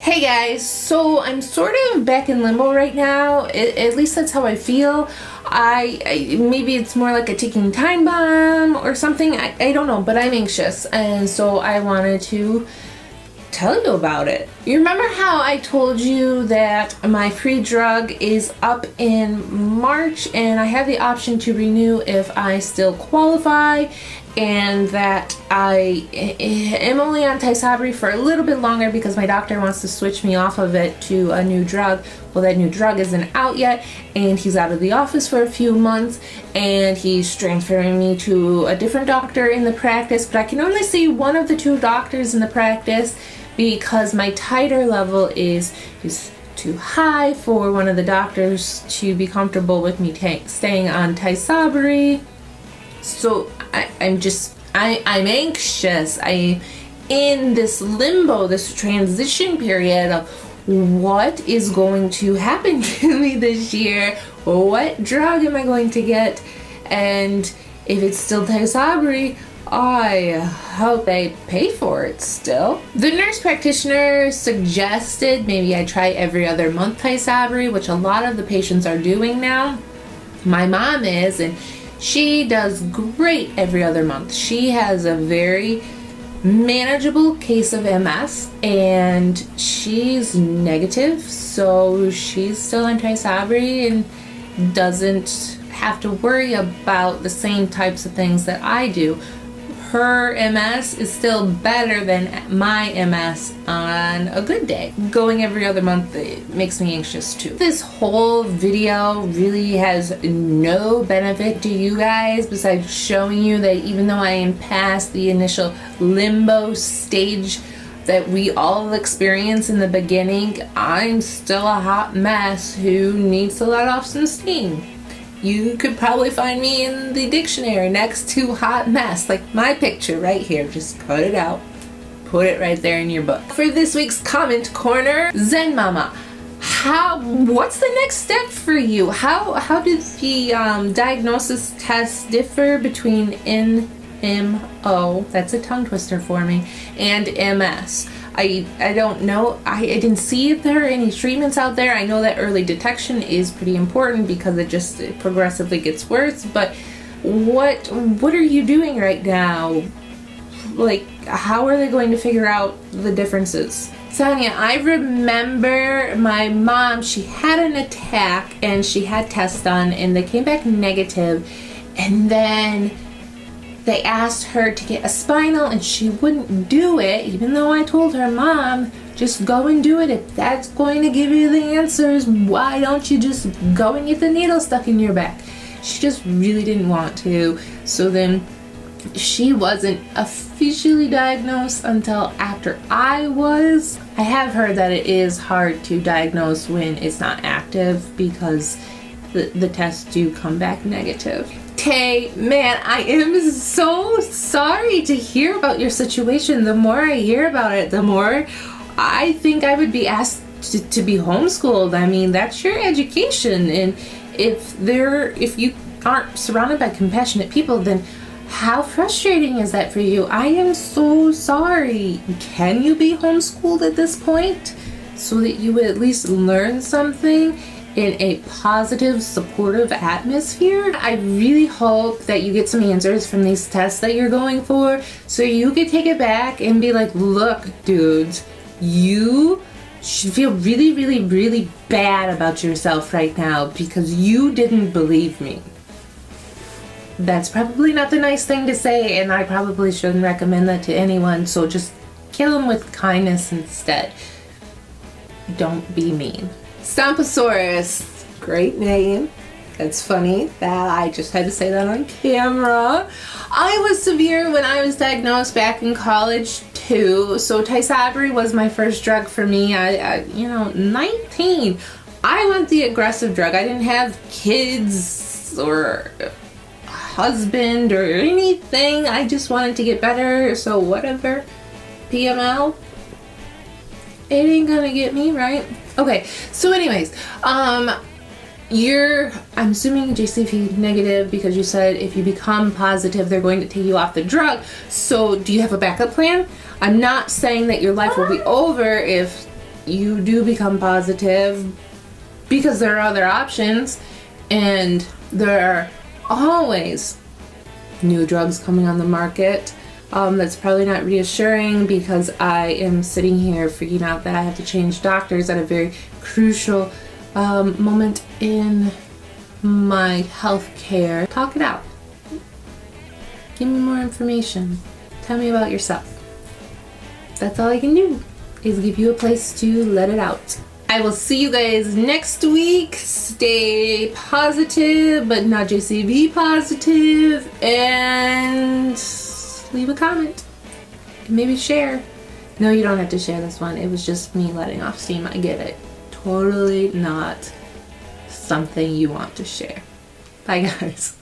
Hey guys, so I'm sort of back in limbo right now. At least that's how I feel. Maybe it's more like a ticking time bomb or something. I don't know, but I'm anxious, and so I wanted to tell you about it. You remember how I told you that my free drug is up in March and I have the option to renew if I still qualify, and that I am only on Tysabri for a little bit longer because my doctor wants to switch me off of it to a new drug. Well, that new drug isn't out yet, and he's out of the office for a few months, and he's transferring me to a different doctor in the practice, but I can only see one of the two doctors in the practice because my titer level is too high for one of the doctors to be comfortable with me staying on Tysabri. So I'm anxious. I'm in this limbo, this transition period of what is going to happen to me this year. What drug am I going to get? And if it's still Tysabri, I hope they pay for it still. The nurse practitioner suggested maybe I try every other month Tysabri, which a lot of the patients are doing now. My mom is, and she does great every other month. She has a very manageable case of MS and she's negative, so she's still on Tysabri and doesn't have to worry about the same types of things that I do. Her MS is still better than my MS on a good day. Going every other month, it makes me anxious too. This whole video really has no benefit to you guys besides showing you that even though I am past the initial limbo stage that we all experience in the beginning, I'm still a hot mess who needs to let off some steam. You could probably find me in the dictionary next to hot mess, like my picture right here. Just cut it out, put it right there in your book. For this week's comment corner, zennmomma, what's the next step for you? How did the diagnosis test differ between NMO, that's a tongue twister for me, and MS? I don't know. I didn't see if there are any treatments out there. I know that early detection is pretty important because it progressively gets worse, but what are you doing right now? Like, how are they going to figure out the differences? Sonia, I remember my mom, she had an attack and she had tests done and they came back negative, and then they asked her to get a spinal and she wouldn't do it, even though I told her, Mom, just go and do it. If that's going to give you the answers, why don't you just go and get the needle stuck in your back? She just really didn't want to. So then she wasn't officially diagnosed until after I was. I have heard that it is hard to diagnose when it's not active because the tests do come back negative. Tay, man, I am so sorry to hear about your situation. The more I hear about it, the more I think I would be asked to be homeschooled. I mean, that's your education, and if you aren't surrounded by compassionate people, then how frustrating is that for you? I am so sorry. Can you be homeschooled at this point so that you would at least learn something in a positive, supportive atmosphere? I really hope that you get some answers from these tests that you're going for so you could take it back and be like, look, dudes, you should feel really, really, really bad about yourself right now because you didn't believe me. That's probably not the nice thing to say, and I probably shouldn't recommend that to anyone, so just kill them with kindness instead. Don't be mean. Stompasaurus, great name. That's funny that I just had to say that on camera. I was severe when I was diagnosed back in college too, so Tysabri was my first drug for me. 19. I went the aggressive drug. I didn't have kids or a husband or anything. I just wanted to get better, so whatever. PML, it ain't gonna get me, right? Okay, so anyways, I'm assuming JCV negative because you said if you become positive, they're going to take you off the drug. So do you have a backup plan? I'm not saying that your life will be over if you do become positive, because there are other options, and there are always new drugs coming on the market. That's probably not reassuring, because I am sitting here freaking out that I have to change doctors at a very crucial moment in my health care. Talk it out. Give me more information. Tell me about yourself. That's all I can do, is give you a place to let it out. I will see you guys next week. Stay positive, but not JCB positive, and leave a comment. Maybe share. No, you don't have to share this one. It was just me letting off steam. I get it. Totally not something you want to share. Bye, guys.